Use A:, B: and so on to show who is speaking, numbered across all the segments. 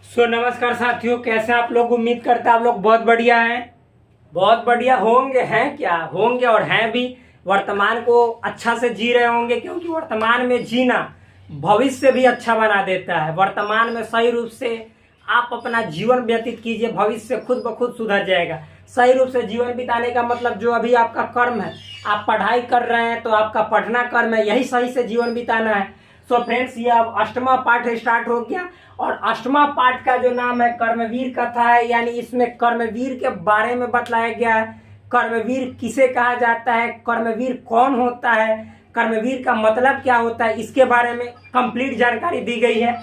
A: नमस्कार साथियों, कैसे आप लोग। उम्मीद करते हैं आप लोग बहुत बढ़िया हैं, बहुत बढ़िया होंगे। हैं क्या, होंगे और हैं भी। वर्तमान को अच्छा से जी रहे होंगे, क्योंकि वर्तमान में जीना भविष्य भी अच्छा बना देता है। वर्तमान में सही रूप से आप अपना जीवन व्यतीत कीजिए, भविष्य खुद ब खुद सुधर जाएगा। सही रूप से जीवन बिताने का मतलब जो अभी आपका कर्म है, आप पढ़ाई कर रहे हैं तो आपका पढ़ना कर्म है, यही सही से जीवन बिताना है। फ्रेंड्स, ये अब अष्टमा पाठ स्टार्ट हो गया और अष्टमा पाठ का जो नाम है कर्मवीर कथा है। यानी इसमें कर्मवीर के बारे में बताया गया है। कर्मवीर किसे कहा जाता है, कर्मवीर कौन होता है, कर्मवीर का मतलब क्या होता है, इसके बारे में कंप्लीट जानकारी दी गई है।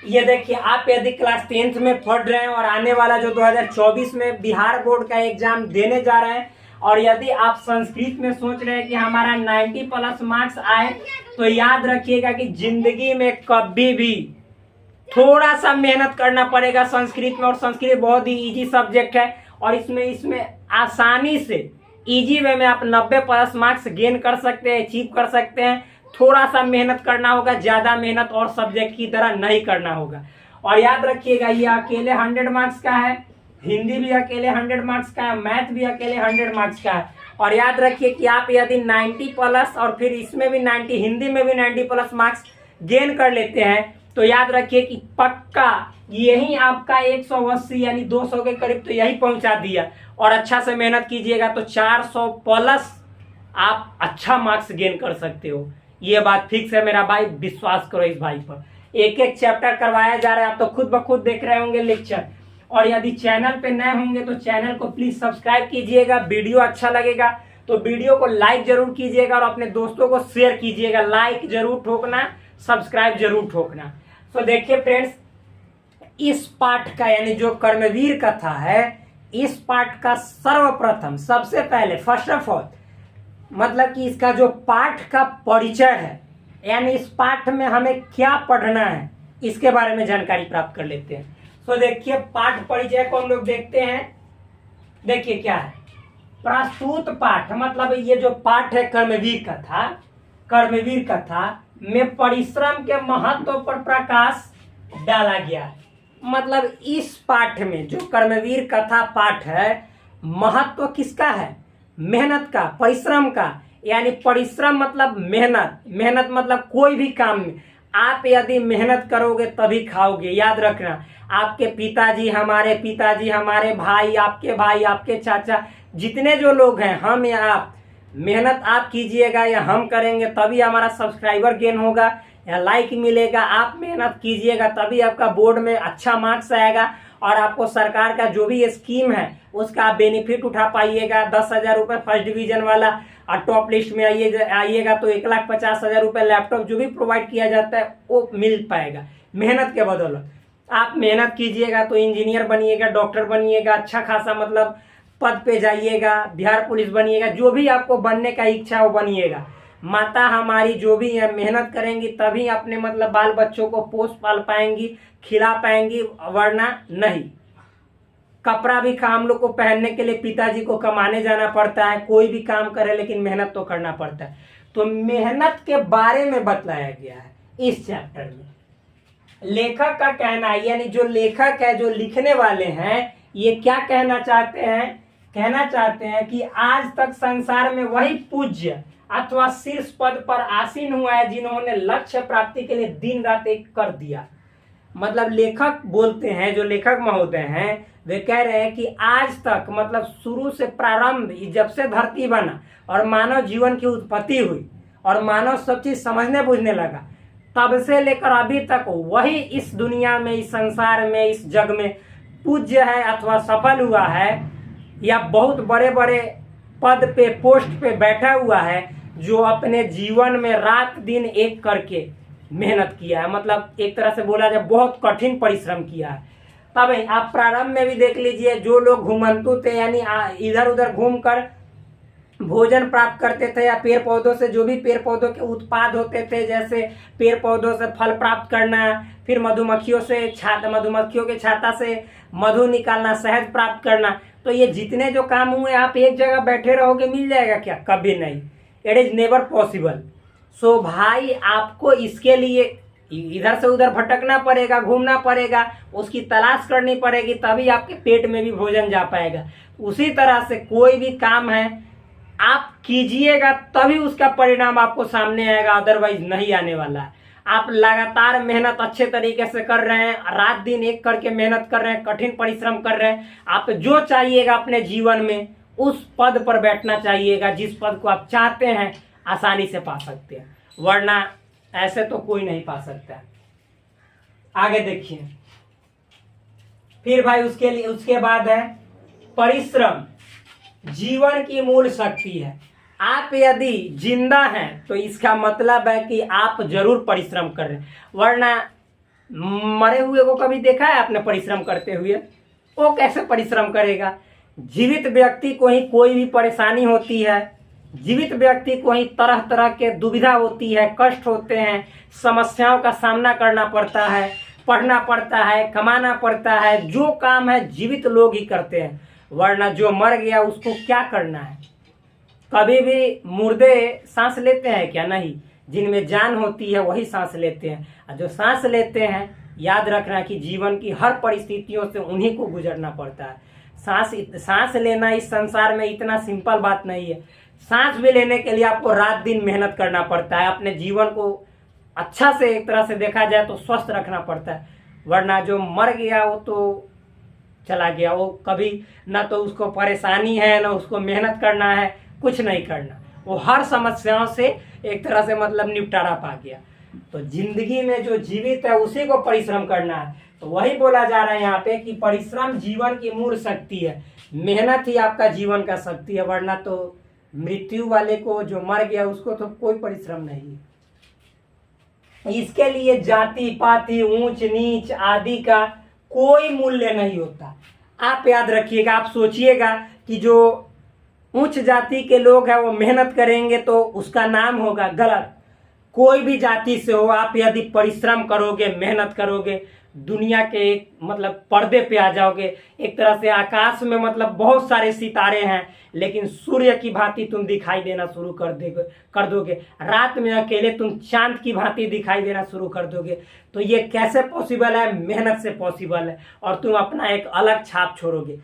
A: ये देखिए, आप यदि क्लास 10th में पढ़ रहे हैं और आने वाला जो 2024 में बिहार बोर्ड का एग्जाम देने जा रहे हैं, और यदि आप संस्कृत में सोच रहे हैं कि हमारा 90+ मार्क्स आए, तो याद रखिएगा कि जिंदगी में कभी भी थोड़ा सा मेहनत करना पड़ेगा संस्कृत में। और संस्कृत बहुत ही इजी सब्जेक्ट है और इसमें आसानी से इजी वे में आप 90+ मार्क्स गेन कर सकते हैं, अचीव कर सकते हैं। थोड़ा सा मेहनत करना होगा, ज़्यादा मेहनत और सब्जेक्ट की तरह नहीं करना होगा। और याद रखिएगा, ये अकेले 100 मार्क्स का है, हिंदी भी अकेले 100 मार्क्स का है, मैथ भी अकेले 100 मार्क्स का है। और याद रखिए कि आप यदि 90+ और फिर इसमें भी 90, हिंदी में भी 90+ मार्क्स गेन कर लेते हैं, तो याद रखिए कि पक्का यही आपका 180 यानी 200 के करीब तो यही पहुंचा दिया। और अच्छा से मेहनत कीजिएगा तो 400+ आप अच्छा मार्क्स गेन कर सकते हो। ये बात फिक्स है मेरा भाई, विश्वास करो इस भाई पर। एक एक चैप्टर करवाया जा रहा है, आप तो खुद ब खुद देख रहे होंगे लेक्चर। और यदि चैनल पे नए होंगे तो चैनल को प्लीज सब्सक्राइब कीजिएगा। वीडियो अच्छा लगेगा तो वीडियो को लाइक जरूर कीजिएगा और अपने दोस्तों को शेयर कीजिएगा। लाइक जरूर ठोकना, सब्सक्राइब जरूर ठोकना। तो देखिए फ्रेंड्स, इस पाठ का यानी जो कर्मवीर कथा है, इस पाठ का सर्वप्रथम सबसे पहले फर्स्ट ऑफ ऑल मतलब कि इसका जो पाठ का परिचय है, यानी इस पाठ में हमें क्या पढ़ना है, इसके बारे में जानकारी प्राप्त कर लेते हैं। तो देखिए, पाठ परिचय को हम लोग देखते हैं। देखिए क्या है, प्रस्तुत पाठ मतलब ये जो पाठ है कर्मवीर कथा, कर्मवीर कथा में परिश्रम के महत्व पर प्रकाश डाला गया है। मतलब इस पाठ में जो कर्मवीर कथा पाठ है, महत्व किसका है, मेहनत का, परिश्रम का। यानी परिश्रम मतलब मेहनत, मेहनत मतलब कोई भी काम में आप यदि मेहनत करोगे तभी खाओगे। याद रखना, आपके पिताजी, हमारे भाई, आपके चाचा, जितने जो लोग हैं, हम या आप, मेहनत आप कीजिएगा या हम करेंगे तभी हमारा सब्सक्राइबर गेन होगा या लाइक मिलेगा। आप मेहनत कीजिएगा तभी आपका बोर्ड में अच्छा मार्क्स आएगा और आपको सरकार का जो भी स्कीम है उसका आप बेनिफिट उठा पाइएगा। 10,000 रुपये फर्स्ट डिवीजन वाला, और टॉप लिस्ट में आइएगा तो 1,50,000 रुपये लैपटॉप जो भी प्रोवाइड किया जाता है वो मिल पाएगा मेहनत के बदौलत। आप मेहनत कीजिएगा तो इंजीनियर बनिएगा, डॉक्टर बनिएगा, अच्छा खासा मतलब पद पे जाइएगा, बिहार पुलिस बनिएगा, जो भी आपको बनने का इच्छा हो बनिएगा। माता हमारी जो भी है मेहनत करेंगी तभी अपने मतलब बाल बच्चों को पोस पाल पाएंगी, खिला पाएंगी, वरना नहीं। कपड़ा भी हम लोग को पहनने के लिए पिताजी को कमाने जाना पड़ता है। कोई भी काम करे लेकिन मेहनत तो करना पड़ता है। तो मेहनत के बारे में बतलाया गया है इस चैप्टर में। लेखक का कहना है, यानी जो लेखक है, जो लिखने वाले हैं, ये क्या कहना चाहते हैं, कहना चाहते हैं कि आज तक संसार में वही पूज्य अथवा शीर्ष पद पर आसीन हुआ है जिन्होंने लक्ष्य प्राप्ति के लिए दिन रात एक कर दिया। मतलब लेखक बोलते हैं, जो लेखक महोदय हैं, वे कह रहे हैं कि आज तक मतलब शुरू से प्रारंभ, जब से धरती बना और मानव जीवन की उत्पत्ति हुई और मानव सब चीज समझने बूझने लगा, तब से लेकर अभी तक वही इस दुनिया में, इस संसार में, इस जग में पूज्य है अथवा सफल हुआ है या बहुत बड़े बड़े पद पे, पोस्ट पे बैठा हुआ है, जो अपने जीवन में रात दिन एक करके मेहनत किया है। मतलब एक तरह से बोला जाए बहुत कठिन परिश्रम किया है। तब आप प्रारंभ में भी देख लीजिए, जो लोग घुमंतु थे यानी इधर उधर घूमकर भोजन प्राप्त करते थे, या पेड़ पौधों से जो भी पेड़ पौधों के उत्पाद होते थे, जैसे पेड़ पौधों से फल प्राप्त करना, फिर मधुमक्खियों के छाता से मधु निकालना, शहद प्राप्त करना, तो ये जितने जो काम हुए, आप एक जगह बैठे रहोगे मिल जाएगा क्या, कभी नहीं। It is never possible. So भाई, आपको इसके लिए इधर से उधर भटकना पड़ेगा, घूमना पड़ेगा, उसकी तलाश करनी पड़ेगी, तभी आपके पेट में भी भोजन जा पाएगा। उसी तरह से कोई भी काम है आप कीजिएगा तभी उसका परिणाम आपको सामने आएगा, अदरवाइज नहीं आने वाला है। आप लगातार मेहनत अच्छे तरीके से कर रहे हैं, रात दिन एक करके मेहनत कर रहे हैं, कठिन परिश्रम कर रहे हैं, आप जो चाहिएगा अपने जीवन में उस पद पर बैठना चाहिएगा जिस पद को आप चाहते हैं, आसानी से पा सकते हैं, वरना ऐसे तो कोई नहीं पा सकता। आगे देखिए, फिर भाई उसके बाद है परिश्रम जीवन की मूल शक्ति है। आप यदि जिंदा हैं तो इसका मतलब है कि आप जरूर परिश्रम कर रहे हैं, वरना मरे हुए को कभी देखा है आपने परिश्रम करते हुए? वो कैसे परिश्रम करेगा? जीवित व्यक्ति को ही कोई भी परेशानी होती है, जीवित व्यक्ति को ही तरह तरह के दुविधा होती है, कष्ट होते हैं, समस्याओं का सामना करना पड़ता है, पढ़ना पड़ता है, कमाना पड़ता है। जो काम है जीवित लोग ही करते हैं, वरना जो मर गया उसको क्या करना है? कभी भी मुर्दे सांस लेते हैं क्या? नहीं। जिनमें जान होती है वही सांस लेते हैं, और जो सांस लेते हैं याद रखना कि जीवन की हर परिस्थितियों से उन्हीं को गुजरना पड़ता है। सांस लेना इस संसार में इतना सिंपल बात नहीं है। सांस भी लेने के लिए आपको रात दिन मेहनत करना पड़ता है, अपने जीवन को अच्छा से एक तरह से देखा जाए तो स्वस्थ रखना पड़ता है, वरना जो मर गया वो तो चला गया, वो कभी ना तो उसको परेशानी है ना उसको मेहनत करना है, कुछ नहीं करना, वो हर समस्याओं से एक तरह से मतलब निपटारा पा गया। तो जिंदगी में जो जीवित है उसी को परिश्रम करना है। तो वही बोला जा रहा है यहाँ पे कि परिश्रम जीवन की मूल शक्ति है, मेहनत ही आपका जीवन का शक्ति है, वरना तो मृत्यु वाले को, जो मर गया उसको तो कोई परिश्रम नहीं। इसके लिए जाति पाति ऊंच नीच आदि का कोई मूल्य नहीं होता। आप याद रखिएगा, आप सोचिएगा कि जो उच्च जाति के लोग हैं वो मेहनत करेंगे तो उसका नाम होगा, गलत। कोई भी जाति से हो, आप यदि परिश्रम करोगे, मेहनत करोगे, दुनिया के एक मतलब पर्दे पे आ जाओगे। एक तरह से आकाश में मतलब बहुत सारे सितारे हैं, लेकिन सूर्य की भांति तुम दिखाई देना शुरू कर दोगे। रात में अकेले तुम चांद की भांति दिखाई देना शुरू कर दोगे। तो ये कैसे पॉसिबल है? मेहनत से पॉसिबल है, और तुम अपना एक अलग छाप छोड़ोगे।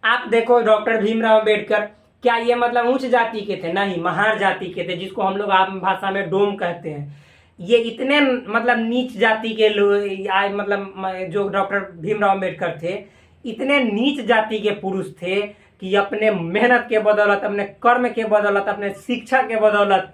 A: आप देखो डॉक्टर भीमराव अंबेडकर, क्या ये मतलब उच्च जाति के थे? नहीं, महार जाति के थे, जिसको हम लोग आम भाषा में डोम कहते हैं। ये इतने मतलब नीच जाति के लोग, मतलब जो डॉक्टर भीमराव अंबेडकर थे, इतने नीच जाति के पुरुष थे कि अपने मेहनत के बदौलत, अपने कर्म के बदौलत, अपने शिक्षा के बदौलत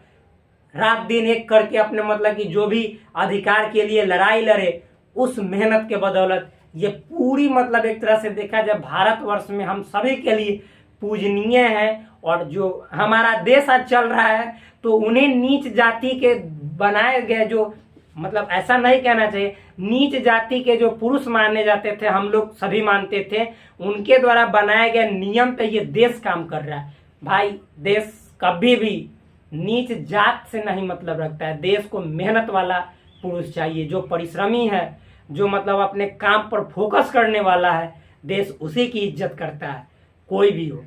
A: रात दिन एक करके अपने मतलब कि जो भी अधिकार के लिए लड़ाई लड़े, उस मेहनत के बदौलत ये पूरी मतलब एक तरह से देखा जाए भारतवर्ष में हम सभी के लिए पूजनीय है। और जो हमारा देश आज चल रहा है तो उन्हें नीच जाति के बनाए गए, जो मतलब ऐसा नहीं कहना चाहिए, नीच जाति के जो पुरुष माने जाते थे, हम लोग सभी मानते थे, उनके द्वारा बनाए गए नियम पे ये देश काम कर रहा है। भाई देश कभी भी नीच जात से नहीं मतलब रखता है। देश को मेहनत वाला पुरुष चाहिए, जो परिश्रमी है, जो मतलब अपने काम पर फोकस करने वाला है, देश उसी की इज्जत करता है, कोई भी हो।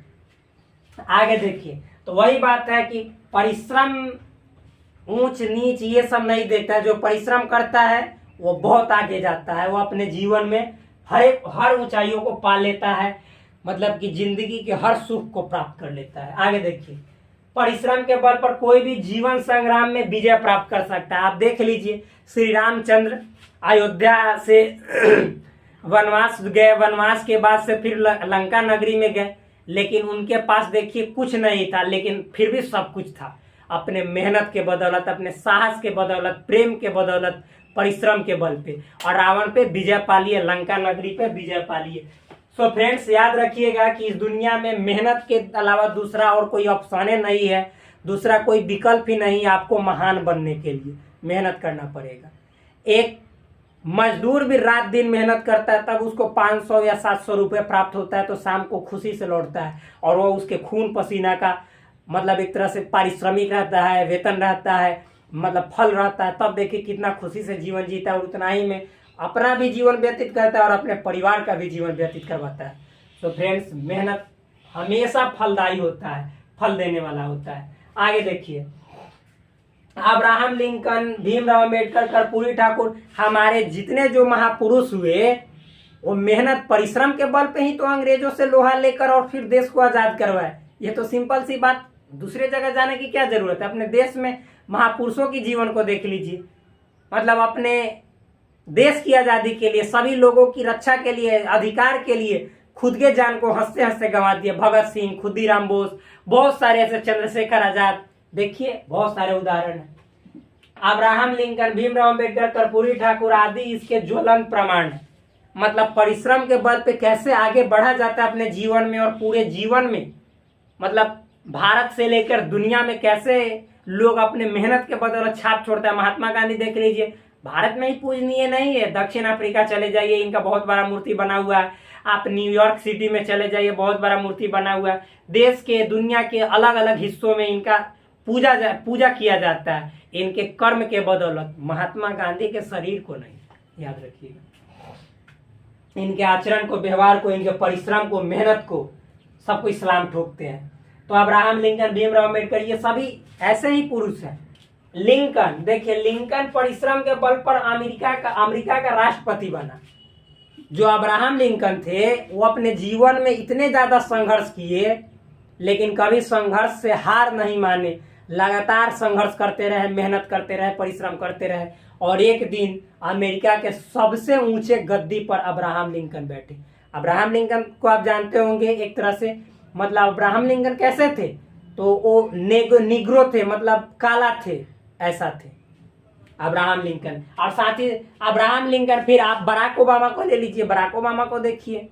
A: आगे देखिए, तो वही बात है कि परिश्रम ऊंच नीच ये सब नहीं देखता। जो परिश्रम करता है वो बहुत आगे जाता है, वो अपने जीवन में हर ऊंचाइयों को पा लेता है, मतलब कि जिंदगी के हर सुख को प्राप्त कर लेता है। आगे देखिए, परिश्रम के बल पर कोई भी जीवन संग्राम में विजय प्राप्त कर सकता है। आप देख लीजिए, श्री रामचंद्र अयोध्या से वनवास गए, वनवास के बाद से फिर लंका नगरी में गए, लेकिन उनके पास देखिए कुछ नहीं था, लेकिन फिर भी सब कुछ था। अपने मेहनत के बदौलत, अपने साहस के बदौलत, प्रेम के बदौलत, परिश्रम के बल पे, और रावण पे विजय पा लिए, लंका नगरी पे विजय पा लिए। सो फ्रेंड्स, याद रखिएगा कि इस दुनिया में मेहनत के अलावा दूसरा और कोई ऑप्शन नहीं है, दूसरा कोई विकल्प ही नहीं है। आपको महान बनने के लिए मेहनत करना पड़ेगा। एक मजदूर भी रात दिन मेहनत करता है, तब उसको 500 या 700 रुपये प्राप्त होता है, तो शाम को खुशी से लौटता है, और वो उसके खून पसीना का मतलब एक तरह से पारिश्रमिक रहता है, वेतन रहता है, मतलब फल रहता है। तब देखिए कितना खुशी से जीवन जीता है, और उतना ही में अपना भी जीवन व्यतीत करता है और अपने परिवार का भी जीवन व्यतीत करवाता है। तो फ्रेंड्स, मेहनत हमेशा फलदायी होता है, फल देने वाला होता है। आगे देखिए, अब्राहम लिंकन, भीमराव अम्बेडकर, कर्पूरी ठाकुर, हमारे जितने जो महापुरुष हुए वो मेहनत परिश्रम के बल पे ही तो अंग्रेजों से लोहा लेकर और फिर देश को आजाद करवाए। ये तो सिंपल सी बात, दूसरे जगह जाने की क्या जरूरत है। अपने देश में महापुरुषों की जीवन को देख लीजिए, मतलब अपने देश की आजादी के लिए, सभी लोगों की रक्षा के लिए, अधिकार के लिए खुद के जान को हंसते हंसते गंवा दिया। भगत सिंह, खुदीराम बोस, बहुत सारे ऐसे, चंद्रशेखर आजाद, देखिए बहुत सारे उदाहरण हैं। अब्राहम लिंकन, भीमराव अम्बेडकर, कर्पूरी ठाकुर आदि इसके ज्वलंत प्रमाण है। मतलब परिश्रम के बल पे कैसे आगे बढ़ा जाता है अपने जीवन में और पूरे जीवन में, मतलब भारत से लेकर दुनिया में कैसे लोग अपने मेहनत के बदौलत छाप छोड़ता है। महात्मा गांधी देख लीजिए, भारत में ही पूजनीय नहीं है, दक्षिण अफ्रीका चले जाइए, इनका बहुत बड़ा मूर्ति बना हुआ है। आप न्यूयॉर्क सिटी में चले जाइए, बहुत बड़ा मूर्ति बना हुआ है। देश के, दुनिया के अलग अलग हिस्सों में इनका पूजा किया जाता है, इनके कर्म के बदौलत। महात्मा गांधी के शरीर को नहीं, याद रखिएगा, इनके आचरण को, व्यवहार को, इनके परिश्रम को, मेहनत को, सबको इस्लाम ठोकते हैं। तो अब्राहम लिंकन, भीमराव अम्बेडकर, ये सभी ऐसे ही पुरुष हैं। लिंकन, देखिए लिंकन परिश्रम के बल पर अमेरिका का राष्ट्रपति बना। जो अब्राहम लिंकन थे वो अपने जीवन में इतने ज्यादा संघर्ष किए, लेकिन कभी संघर्ष से हार नहीं माने, लगातार संघर्ष करते रहे, मेहनत करते रहे, परिश्रम करते रहे, और एक दिन अमेरिका के सबसे ऊंचे गद्दी पर अब्राहम लिंकन बैठे। अब्राहम लिंकन को आप जानते होंगे, एक तरह से मतलब अब्राहम लिंकन कैसे थे, तो वो निग्रो थे, मतलब काला थे, ऐसा थे अब्राहम लिंकन। और साथ ही अब्राहम लिंकन, फिर आप बराक ओबामा को ले लीजिए, बराक ओबामा को देखिए।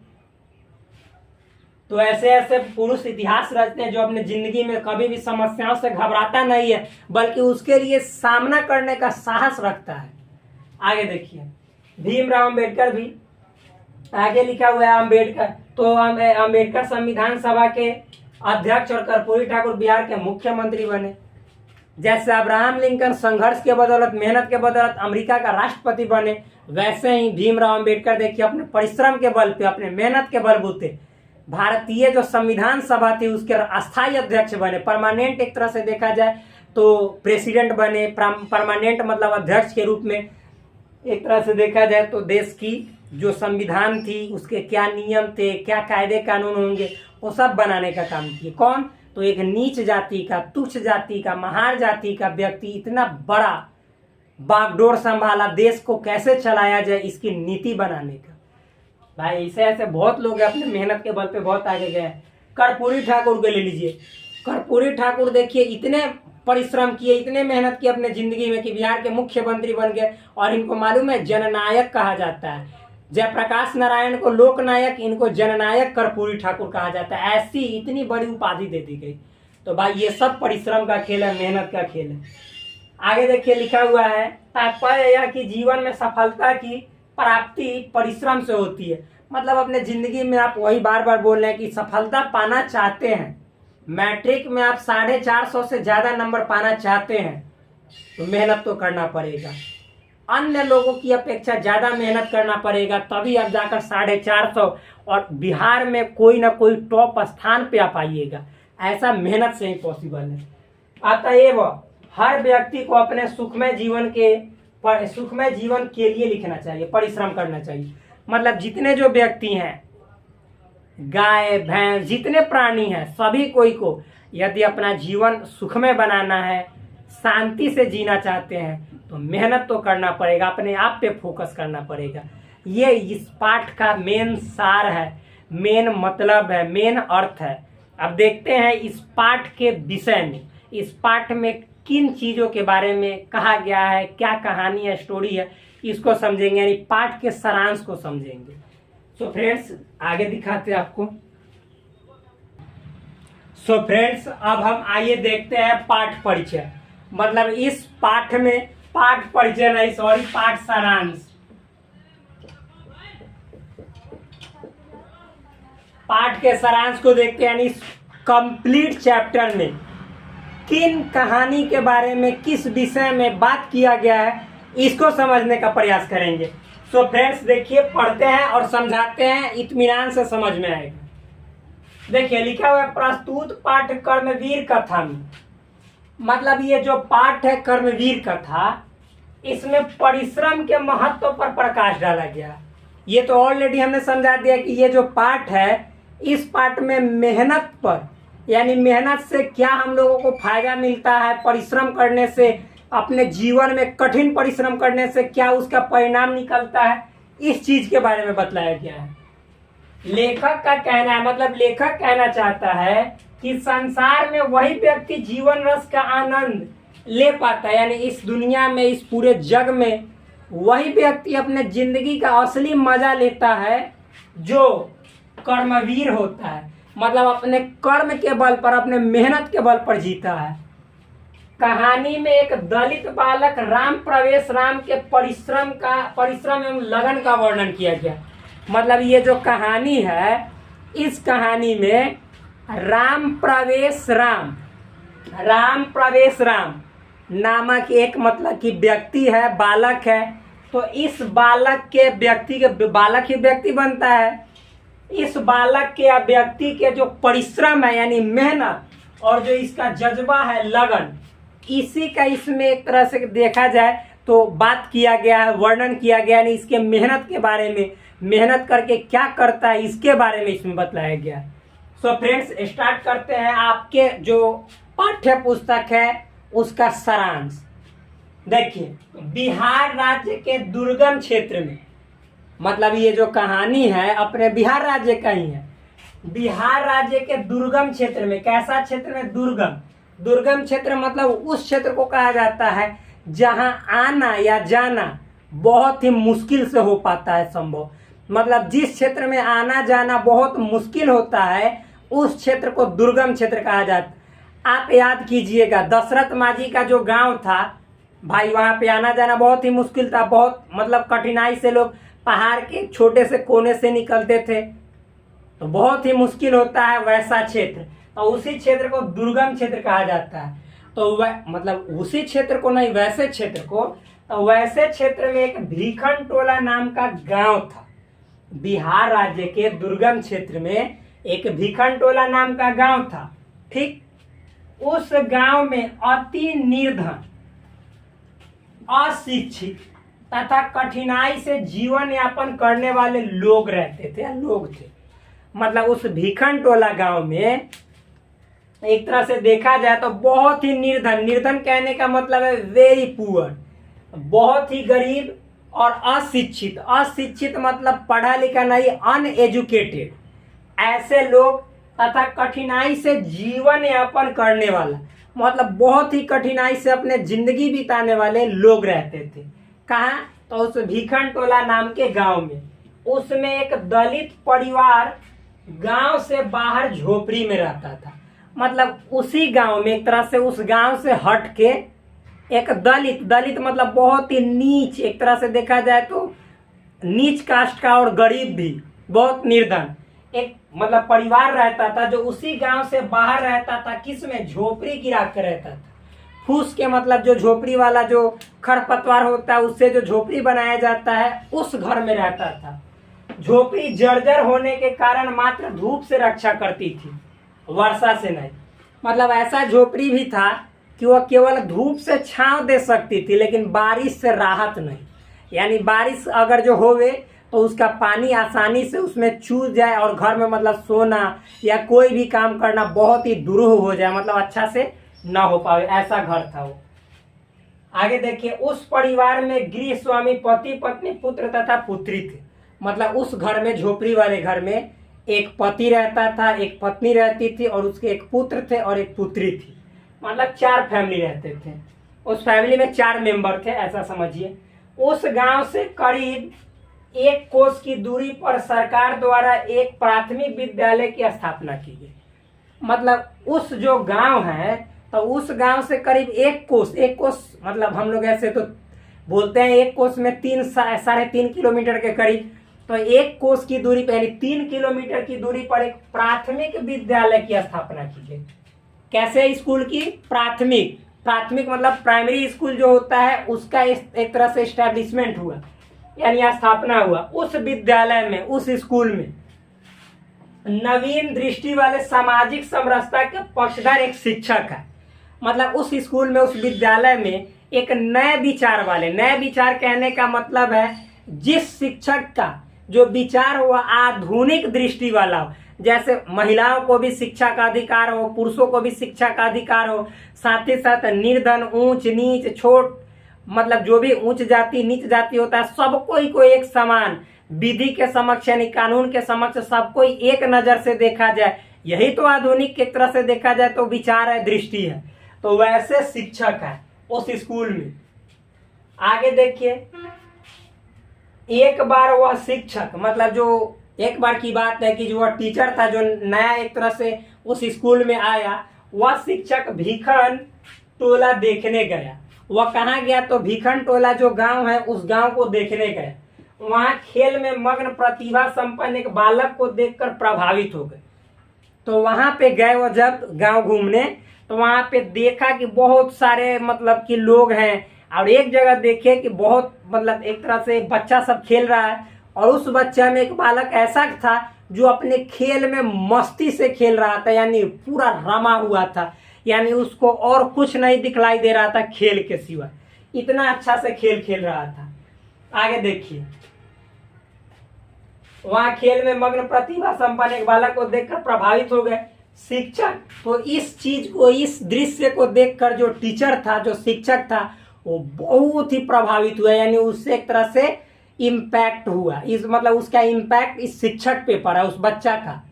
A: तो ऐसे ऐसे पुरुष इतिहास रचते हैं जो अपने जिंदगी में कभी भी समस्याओं से घबराता नहीं है, बल्कि उसके लिए सामना करने का साहस रखता है। आगे देखिए, भीमराव अम्बेडकर भी आगे लिखा हुआ है। अम्बेडकर तो अम्बेडकर संविधान सभा के अध्यक्ष और कर्पूरी ठाकुर बिहार के मुख्यमंत्री बने। जैसे अब्राहम लिंकन संघर्ष के बदौलत, मेहनत के बदौलत अमेरिका का राष्ट्रपति बने, वैसे ही भीमराव अम्बेडकर देखिए अपने परिश्रम के बल पे, अपने मेहनत के बलबूते भारतीय जो संविधान सभा थी उसके अस्थायी अध्यक्ष बने। परमानेंट एक तरह से देखा जाए तो प्रेसिडेंट बने, परमानेंट मतलब अध्यक्ष के रूप में एक तरह से देखा जाए तो देश की जो संविधान थी उसके क्या नियम थे, क्या कायदे कानून होंगे, वो सब बनाने का काम किए। कौन? तो एक नीच जाति का, तुच्छ जाति का, महार जाति का व्यक्ति इतना बड़ा बागडोर संभाला, देश को कैसे चलाया जाए इसकी नीति बनाने का। भाई ऐसे ऐसे बहुत लोग अपने मेहनत के बल पे बहुत आगे गए। कर्पूरी ठाकुर को ले लीजिए, कर्पूरी ठाकुर देखिए इतने परिश्रम किए, इतने मेहनत की अपने जिंदगी में कि बिहार के मुख्यमंत्री बन गए, और इनको मालूम है जननायक कहा जाता है। जयप्रकाश नारायण को लोकनायक, इनको जननायक कर्पूरी ठाकुर कहा जाता है। ऐसी इतनी बड़ी उपाधि दे दी गई। तो भाई ये सब परिश्रम का खेल है, मेहनत का खेल है। आगे देखिए लिखा हुआ है, तात्पर्य यह कि जीवन में सफलता की प्राप्ति परिश्रम से होती है। मतलब अपने जिंदगी में आप वही बार बार बोल रहे हैं कि सफलता पाना चाहते हैं, मैट्रिक में आप 450 से ज्यादा नंबर पाना चाहते हैं तो मेहनत तो करना पड़ेगा, अन्य लोगों की अपेक्षा ज्यादा मेहनत करना पड़ेगा, तभी आप जाकर 450 और बिहार में कोई ना कोई टॉप स्थान पे आप आइएगा। ऐसा मेहनत से ही पॉसिबल है। अतएव हर व्यक्ति को अपने सुखमय जीवन के लिए लिखना चाहिए, परिश्रम करना चाहिए। मतलब जितने जो व्यक्ति हैं, गाय भैंस जितने प्राणी हैं, सभी कोई को यदि अपना जीवन सुखमय बनाना है, शांति से जीना चाहते हैं तो मेहनत तो करना पड़ेगा, अपने आप पे फोकस करना पड़ेगा। ये इस पाठ का मेन सार है, मेन मतलब है, मेन अर्थ है। अब देखते हैं इस पाठ के विषय में, इस पाठ में किन चीजों के बारे में कहा गया है, क्या कहानी है, स्टोरी है, इसको समझेंगे, यानी पाठ के सारांश को समझेंगे। सो फ्रेंड्स आगे दिखाते हैं आपको। सो फ्रेंड्स अब हम आइए देखते हैं पाठ परिचय। मतलब इस पाठ में, पाठ परिचय नहीं सॉरी, पाठ सारांश। पाठ के सारांश को देखते हैं, यानी कंप्लीट चैप्टर में किन कहानी के बारे में, किस विषय में बात किया गया है, इसको समझने का प्रयास करेंगे। सो फ्रेंड्स देखिए, पढ़ते हैं और समझाते हैं, इत्मीनान से समझ में आएगा। देखिए लिखा हुआ है, प्रस्तुत पाठ्यक्रम वीर कथा में मतलब ये जो पाठ है कर्मवीर का था, इसमें परिश्रम के महत्व पर प्रकाश डाला गया। ये तो ऑलरेडी हमने समझा दिया कि ये जो पाठ है, इस पाठ में मेहनत पर, यानी मेहनत से क्या हम लोगों को फायदा मिलता है, परिश्रम करने से, अपने जीवन में कठिन परिश्रम करने से क्या उसका परिणाम निकलता है, इस चीज के बारे में बतलाया गया है। लेखक का कहना है, मतलब लेखक कहना चाहता है कि संसार में वही व्यक्ति जीवन रस का आनंद ले पाता है, यानी इस दुनिया में, इस पूरे जग में वही व्यक्ति अपने जिंदगी का असली मजा लेता है जो कर्मवीर होता है, मतलब अपने कर्म के बल पर, अपने मेहनत के बल पर जीता है। कहानी में एक दलित बालक राम प्रवेश राम के परिश्रम एवं लगन का वर्णन किया गया। मतलब ये जो कहानी है, इस कहानी में राम प्रवेश राम नामक एक, मतलब कि व्यक्ति है, बालक है। तो इस बालक के व्यक्ति के, बालक ही व्यक्ति बनता है, इस बालक के व्यक्ति के जो परिश्रम है, यानी मेहनत, और जो इसका जज्बा है, लगन, इसी का इसमें एक तरह से देखा जाए तो बात किया गया है, वर्णन किया गया, यानी इसके मेहनत के बारे में, मेहनत करके क्या करता है, इसके बारे में इसमें बतलाया गया। सो फ्रेंड्स, स्टार्ट करते हैं आपके जो पाठ्य पुस्तक है उसका सारांश। देखिए, बिहार राज्य के दुर्गम क्षेत्र में, मतलब ये जो कहानी है अपने बिहार राज्य का ही है। बिहार राज्य के दुर्गम क्षेत्र में, कैसा क्षेत्र में? दुर्गम क्षेत्र मतलब उस क्षेत्र को कहा जाता है जहां आना या जाना बहुत ही मुश्किल से हो पाता है संभव। मतलब जिस क्षेत्र में आना जाना बहुत मुश्किल होता है, उस क्षेत्र को दुर्गम क्षेत्र कहा जाता है। आप याद कीजिएगा, दशरथ मांझी का जो गांव था भाई, वहां पे आना जाना बहुत ही मुश्किल था, बहुत मतलब कठिनाई से लोग पहाड़ के छोटे से कोने से निकलते थे, तो बहुत ही मुश्किल होता है वैसा क्षेत्र। तो उसी क्षेत्र को दुर्गम क्षेत्र कहा जाता है। तो मतलब उसी क्षेत्र को नहीं, वैसे क्षेत्र को, तो वैसे क्षेत्र में एक भीखन टोला नाम का गांव था। बिहार राज्य के दुर्गम क्षेत्र में एक भीखन टोला नाम का गांव था। ठीक, उस गांव में अति निर्धन, अशिक्षित तथा कठिनाई से जीवन यापन करने वाले लोग रहते थे, मतलब उस भीखन टोला गांव में एक तरह से देखा जाए तो बहुत ही निर्धन कहने का मतलब है वेरी पुअर, बहुत ही गरीब, और अशिक्षित मतलब पढ़ा लिखा नहीं, अनएजुकेटेड, ऐसे लोग तथा कठिनाई से जीवन यापन करने वाला, मतलब बहुत ही कठिनाई से अपने जिंदगी बिताने वाले लोग रहते थे। कहाँ? तो उस भीखन टोला नाम के गांव में। उसमें एक दलित परिवार गांव से बाहर झोपड़ी में रहता था। मतलब उसी गांव में, एक तरह से उस गांव से हट के एक दलित मतलब बहुत ही नीच, एक तरह से देखा जाए तो नीच कास्ट का और गरीब भी, बहुत निर्धन एक मतलब परिवार रहता था, जो उसी गांव से बाहर रहता था। किसमें? झोपड़ी गिरा कर रहता था। फूस के मतलब जो झोपड़ी वाला जो खरपतवार होता है, उससे जो झोपड़ी बनाया जाता है, उस घर में रहता था। झोपड़ी जर्जर होने के कारण मात्र धूप से रक्षा करती थी, वर्षा से नहीं। मतलब ऐसा झोपड़ी भी था कि वह केवल धूप से छांव दे सकती थी, लेकिन बारिश से राहत नहीं। यानी बारिश अगर जो होवे तो उसका पानी आसानी से उसमें चूस जाए और घर में मतलब सोना या कोई भी काम करना बहुत ही दुरूह हो जाए, मतलब अच्छा से ना हो पाए, ऐसा घर था वो। आगे देखिए, उस परिवार में गृह स्वामी, पति पत्नी, पुत्र तथा पुत्री थे। मतलब उस घर में, झोपड़ी वाले घर में, एक पति रहता था, एक पत्नी रहती थी, और उसके एक पुत्र थे और एक पुत्री थी। मतलब 4 फैमिली रहते थे। उस फैमिली में 4 मेंबर थे, ऐसा समझिए। उस गांव से करीब 1 कोस की दूरी पर सरकार द्वारा एक प्राथमिक विद्यालय की स्थापना की गई। मतलब उस जो गांव है, तो उस गांव से करीब 1 कोस मतलब हम लोग ऐसे तो बोलते हैं 1 कोस में 3-3.5 किलोमीटर के करीब, तो 1 कोस की दूरी पर, यानी 3 किलोमीटर की दूरी पर एक प्राथमिक विद्यालय की स्थापना की गई। कैसे स्कूल की? प्राथमिक मतलब प्राइमरी स्कूल जो होता है, उसका एक तरह से एस्टेब्लिशमेंट हुआ, यानी स्थापना हुआ। उस विद्यालय में, उस स्कूल में नवीन दृष्टि वाले सामाजिक समरसता के पक्षधर एक शिक्षक है। मतलब उस स्कूल में, उस विद्यालय में एक नए विचार वाले, नए विचार कहने का मतलब है जिस शिक्षक का जो विचार हो आधुनिक दृष्टि वाला हो, जैसे महिलाओं को भी शिक्षा का अधिकार हो, पुरुषों को भी शिक्षा का अधिकार हो, साथ ही साथ निर्धन, ऊंच नीच, छोट, मतलब जो भी उच्च जाति नीच जाति होता है, सबको ही को एक समान विधि के समक्ष यानी कानून के समक्ष सबको एक नजर से देखा जाए, यही तो आधुनिक की तरह से देखा जाए तो विचार है, दृष्टि है। तो वैसे शिक्षक है उस स्कूल में। आगे देखिए, एक बार वह शिक्षक, मतलब जो एक बार की बात है कि जो वह टीचर था जो नया एक तरह से उस स्कूल में आया, वह शिक्षक भीखन टोला देखने गया। वह कहाँ गया? तो भीखन टोला जो गांव है उस गांव को देखने गया। वहां खेल में मग्न प्रतिभा संपन्न एक बालक को देखकर प्रभावित हो गए। तो वहां पे गए वो जब गांव घूमने, तो वहां पे देखा कि बहुत सारे मतलब कि लोग हैं, और एक जगह देखे कि बहुत मतलब एक तरह से बच्चा सब खेल रहा है, और उस बच्चा में एक बालक ऐसा था जो अपने खेल में मस्ती से खेल रहा था, यानी पूरा रमा हुआ था, यानी उसको और कुछ नहीं दिखलाई दे रहा था खेल के सिवा, इतना अच्छा से खेल खेल रहा था। आगे देखिए, वहां खेल में मग्न प्रतिभा संपन्न एक बालक को देखकर प्रभावित हो गए शिक्षक। तो इस चीज को, इस दृश्य को देखकर जो टीचर था, जो शिक्षक था, वो बहुत ही प्रभावित हुआ, यानी उससे एक तरह से इम्पैक्ट हुआ, इस मतलब उसका इम्पैक्ट इस शिक्षक पे पड़ा, उस बच्चा का।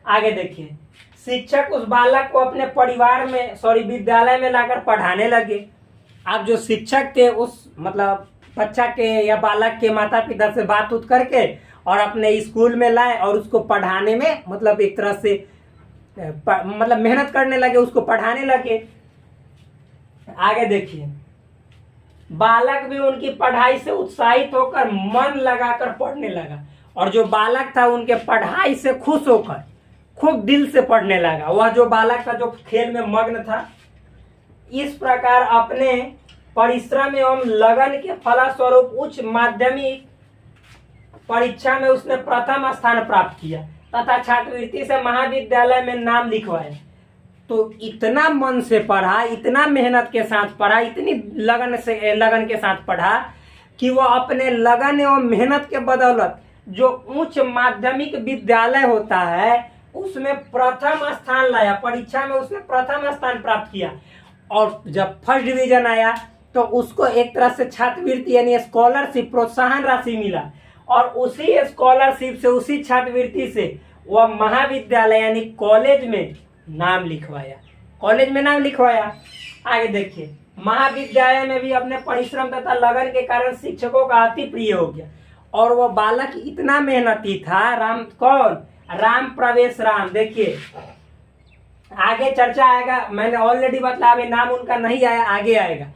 A: आगे देखिए, शिक्षक उस बालक को अपने परिवार में विद्यालय में लाकर पढ़ाने लगे। अब जो शिक्षक थे उस मतलब बच्चा के या बालक के माता पिता से बात उत करके और अपने स्कूल में लाए और उसको पढ़ाने में मतलब एक तरह से मतलब मेहनत करने लगे, उसको पढ़ाने लगे। आगे देखिए, बालक भी उनकी पढ़ाई से उत्साहित होकर मन लगाकर पढ़ने लगा, और जो बालक था उनके पढ़ाई से खुश होकर खूब दिल से पढ़ने लगा। वह जो बालक था जो खेल में मग्न था, इस प्रकार अपने परिश्रम एवं लगन के फलस्वरूप उच्च माध्यमिक परीक्षा में उसने प्रथम स्थान प्राप्त किया तथा छात्रवृत्ति से महाविद्यालय में नाम लिखवाया। तो इतना मन से पढ़ा, इतना मेहनत के साथ पढ़ा, इतनी लगन के साथ पढ़ा कि वह अपने लगन एवं मेहनत के बदौलत जो उच्च माध्यमिक विद्यालय होता है उसमें प्रथम स्थान लाया, परीक्षा में उसने प्रथम स्थान प्राप्त किया। और जब फर्स्ट डिवीजन आया तो उसको एक तरह से छात्रवृत्ति यानी स्कॉलरशिप, प्रोत्साहन राशि मिला, और उसी स्कॉलरशिप से, उसी छात्रवृत्ति से वह महाविद्यालय यानी कॉलेज में नाम लिखवाया, कॉलेज में नाम लिखवाया। आगे देखिए, महाविद्यालय में भी अपने परिश्रम तथा लगन के कारण शिक्षकों का अति प्रिय हो गया, और वह बालक इतना मेहनती था। राम प्रवेश राम, देखिए आगे चर्चा आएगा, मैंने ऑलरेडी बतलाया, अभी नाम उनका नहीं आया, आगे आएगा।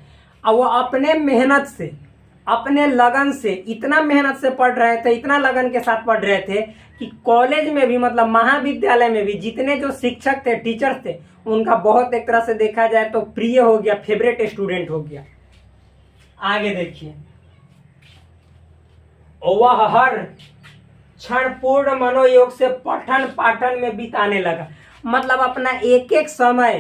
A: और वो अपने मेहनत से, अपने लगन से, इतना मेहनत से पढ़ रहे थे, इतना लगन के साथ पढ़ रहे थे कि कॉलेज में भी मतलब महाविद्यालय में भी जितने जो शिक्षक थे, टीचर्स थे, उनका बहुत एक तरह से देखा जाए तो प्रिय हो गया, फेवरेट स्टूडेंट हो गया। आगे देखिए, वह हर क्षण पूर्ण मनोयोग से पठन पाठन में बिताने लगा, मतलब अपना एक एक समय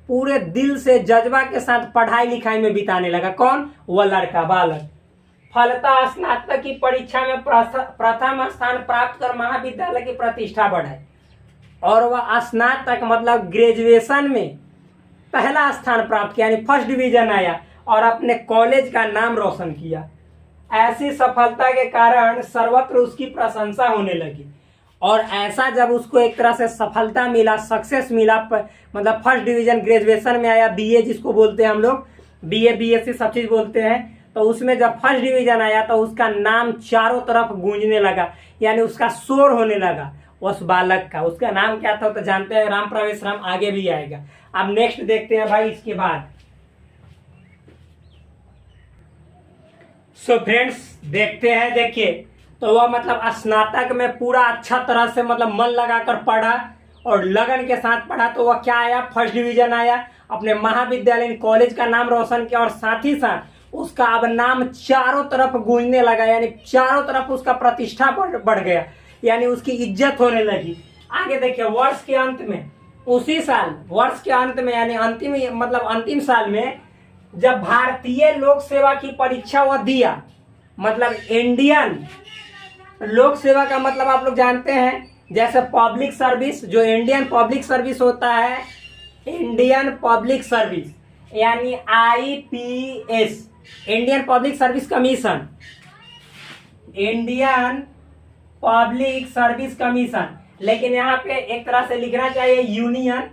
A: पूरे दिल से जज्बा के साथ पढ़ाई लिखाई में बिताने लगा। कौन? वह लड़का, बालक। फलतः स्नातक की परीक्षा में प्रथम स्थान प्राप्त कर महाविद्यालय की प्रतिष्ठा बढ़ाई, और वह स्नातक मतलब ग्रेजुएशन में पहला स्थान प्राप्त किया, यानी फर्स्ट डिवीजन आया, और अपने कॉलेज का नाम रोशन किया। ऐसी सफलता के कारण सर्वत्र उसकी प्रशंसा होने लगी, और ऐसा जब उसको एक तरह से सफलता मिला, सक्सेस मिला, मतलब फर्स्ट डिवीजन ग्रेजुएशन में आया, बीए जिसको बोलते हैं हम लोग, बीए बीएससी सब चीज बोलते हैं, तो उसमें जब फर्स्ट डिवीजन आया तो उसका नाम चारों तरफ गूंजने लगा, यानी उसका शोर होने लगा उस बालक का। उसका नाम क्या था तो जानते हैं, राम प्रवेश राम, आगे भी आएगा। अब नेक्स्ट देखते हैं भाई इसके बाद। सो फ्रेंड्स देखते हैं, देखिए तो वह मतलब स्नातक में पूरा अच्छा तरह से मतलब मन लगाकर पढ़ा और लगन के साथ पढ़ा, तो वह क्या आया, फर्स्ट डिवीजन आया, अपने महाविद्यालय कॉलेज का नाम रोशन किया, और साथ ही साथ उसका अब नाम चारों तरफ गूंजने लगा, यानी चारों तरफ उसका प्रतिष्ठा बढ़ गया, यानी उसकी इज्जत होने लगी। आगे देखिए, वर्ष के अंत में उसी साल वर्ष के अंत में यानी अंतिम साल में जब भारतीय लोक सेवा की परीक्षा वह दिया, मतलब इंडियन लोक सेवा का मतलब आप लोग जानते हैं, जैसे पब्लिक सर्विस, जो इंडियन पब्लिक सर्विस होता है, इंडियन पब्लिक सर्विस यानी IPS, Indian public service commission, Indian public service commission, लेकिन यहाँ पे एक तरह से लिखना चाहिए यूनियन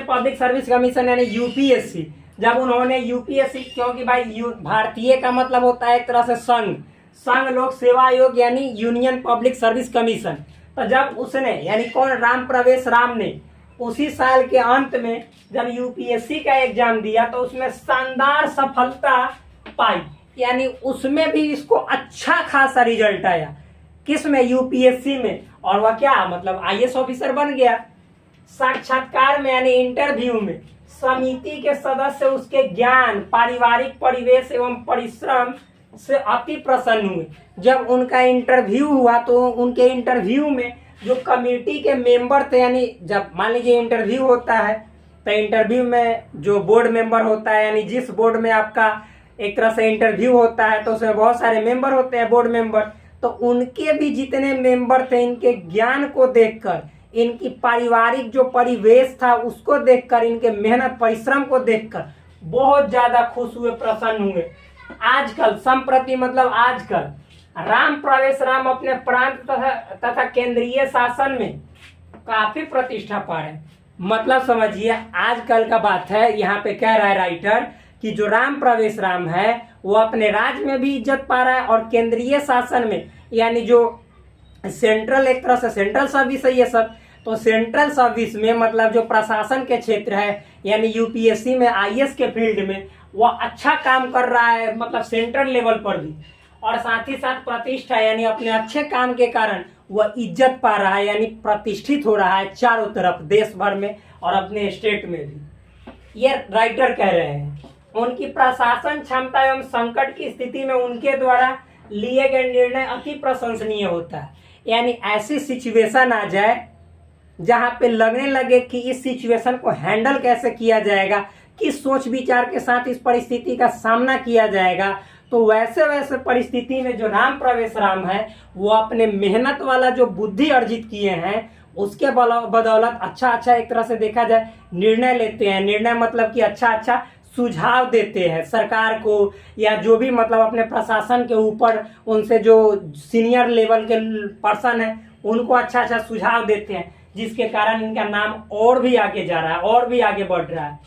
A: पब्लिक सर्विस कमीशन यानी यूपीएससी। जब उन्होंने यूपीएससी, क्योंकि भाई भारतीय का मतलब होता है एक तरह से संघ लोक सेवा आयोग यानी यूनियन पब्लिक सर्विस कमीशन। तो जब उसने यानी कौन, राम प्रवेश राम ने उसी साल के अंत में जब यूपीएससी का एग्जाम दिया तो उसमें शानदार सफलता पाई, यानी उसमें भी इसको अच्छा खासा रिजल्ट आया। किसमें? यूपीएससी में। और वह क्या, मतलब आईएएस ऑफिसर बन गया। साक्षात्कार में यानी इंटरव्यू में समिति के सदस्य उसके ज्ञान, पारिवारिक परिवेश एवं परिश्रम से अति प्रसन्न हुए। जब उनका इंटरव्यू हुआ तो उनके इंटरव्यू में जो कमेटी के मेंबर थे, यानी जब मान लीजिए इंटरव्यू होता है तो इंटरव्यू में जो बोर्ड मेंबर होता है, यानी जिस बोर्ड में आपका एक तरह से इंटरव्यू होता है तो उसमें बहुत सारे मेंबर होते हैं, बोर्ड मेंबर, तो उनके भी जितने मेंबर थे, इनके ज्ञान को देखकर, इनकी पारिवारिक जो परिवेश था उसको देखकर, इनके मेहनत परिश्रम को देखकर बहुत ज्यादा खुश हुए, प्रसन्न हुए। आजकल संप्रति मतलब आजकल राम प्रवेश राम अपने प्रांत तथा केंद्रीय शासन में काफी प्रतिष्ठा पा रहे। मतलब समझिए आजकल का बात है, यहाँ पे कह रहा है राइटर कि जो राम प्रवेश राम है वो अपने राज्य में भी इज्जत पा रहा है और केंद्रीय शासन में, यानी जो सेंट्रल, एक तरह से सेंट्रल सर्विस है ये सब, तो सेंट्रल सर्विस में मतलब जो प्रशासन के क्षेत्र है यानी यूपीएससी में, आईएएस के फील्ड में वह अच्छा काम कर रहा है, मतलब सेंट्रल लेवल पर भी, और साथ ही साथ प्रतिष्ठा यानी अपने अच्छे काम के कारण वह इज्जत पा रहा है, यानी प्रतिष्ठित हो रहा है चारों तरफ, देश भर में और अपने स्टेट में भी। ये राइटर कह रहे हैं उनकी प्रशासन क्षमता एवं संकट की स्थिति में उनके द्वारा लिए गए निर्णय अति प्रशंसनीय होता है। यानी ऐसी सिचुएशन आ जाए जहां पे लगने लगे कि इस सिचुएशन को हैंडल कैसे किया जाएगा, किस सोच विचार के साथ इस परिस्थिति का सामना किया जाएगा, तो वैसे परिस्थिति में जो राम प्रवेश राम है वो अपने मेहनत वाला जो बुद्धि अर्जित किए हैं उसके बदौलत अच्छा एक तरह से देखा जाए निर्णय लेते हैं। निर्णय मतलब कि अच्छा सुझाव देते हैं सरकार को, या जो भी मतलब अपने प्रशासन के ऊपर उनसे जो सीनियर लेवल के पर्सन है उनको अच्छा सुझाव देते हैं, जिसके कारण इनका नाम और भी आगे जा रहा है, और भी आगे बढ़ रहा है।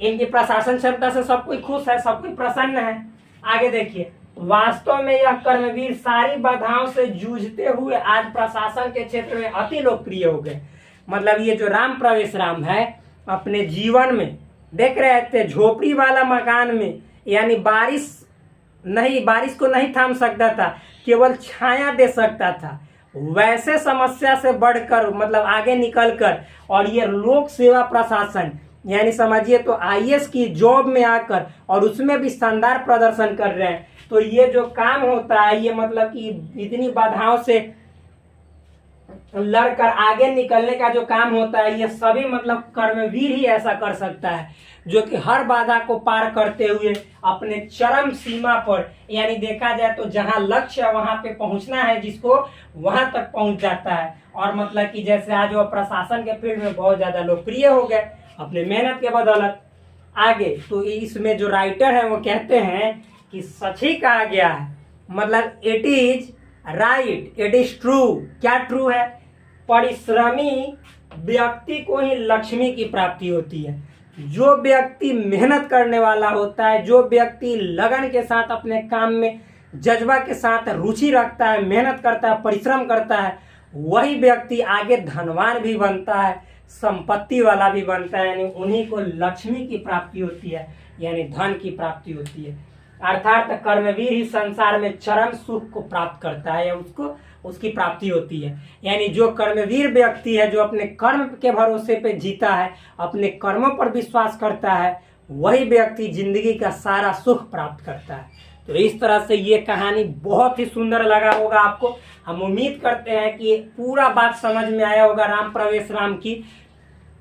A: इनकी प्रशासन क्षमता से सब कोई खुश है, सब कोई प्रसन्न है। आगे देखिए, वास्तव में यह कर्मवीर सारी बाधाओं से जूझते हुए आज प्रशासन के क्षेत्र में अति लोकप्रिय हो गए। मतलब ये जो राम प्रवेश राम है अपने जीवन में देख रहे थे झोपड़ी वाला मकान में, यानी बारिश को नहीं थाम सकता था, केवल छाया दे सकता था, वैसे समस्या से बढ़कर मतलब आगे निकलकर, और ये लोक सेवा प्रशासन यानी समझिए तो आईएएस की जॉब में आकर और उसमें भी शानदार प्रदर्शन कर रहे हैं। तो ये जो काम होता है ये मतलब कि इतनी बाधाओं से लड़कर आगे निकलने का जो काम होता है ये सभी मतलब कर्मवीर ही ऐसा कर सकता है, जो कि हर बाधा को पार करते हुए अपने चरम सीमा पर, यानी देखा जाए तो जहां लक्ष्य है वहां पे पहुंचना है जिसको, वहां तक पहुंच जाता है। और मतलब कि जैसे आज वो प्रशासन के फील्ड में बहुत ज्यादा लोकप्रिय हो गए अपने मेहनत के बदौलत। आगे तो इसमें जो राइटर है वो कहते हैं कि सच ही कहा गया है, मतलब it is right, it is true. क्या ट्रू है? परिश्रमी व्यक्ति को ही लक्ष्मी की प्राप्ति होती है। जो व्यक्ति मेहनत करने वाला होता है, जो व्यक्ति लगन के साथ अपने काम में जज्बा के साथ रुचि रखता है, मेहनत करता है, परिश्रम करता है, वही व्यक्ति आगे धनवान भी बनता है, संपत्ति वाला भी बनता है, यानी उन्हीं को लक्ष्मी की प्राप्ति होती है, यानी धन की प्राप्ति होती है। अर्थात कर्मवीर ही संसार में चरम सुख को प्राप्त करता है, या उसकी प्राप्ति होती है। यानी जो कर्मवीर व्यक्ति है, जो अपने कर्म के भरोसे पे जीता है, अपने कर्मों पर विश्वास करता है, वही व्यक्ति जिंदगी का सारा सुख प्राप्त करता है। तो इस तरह से ये कहानी बहुत ही सुंदर लगा होगा आपको। हम उम्मीद करते हैं कि पूरा बात समझ में आया होगा राम प्रवेश राम की,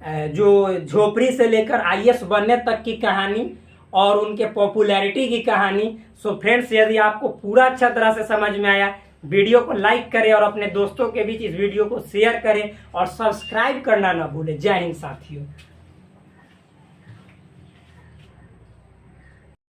A: जो झोपड़ी से लेकर आईएएस बनने तक की कहानी और उनके पॉपुलैरिटी की कहानी। सो फ्रेंड्स, यदि आपको पूरा अच्छा तरह से समझ में आया, वीडियो को लाइक करें और अपने दोस्तों के बीच इस वीडियो को शेयर करें और सब्सक्राइब करना ना भूलें। जय हिंद साथियों।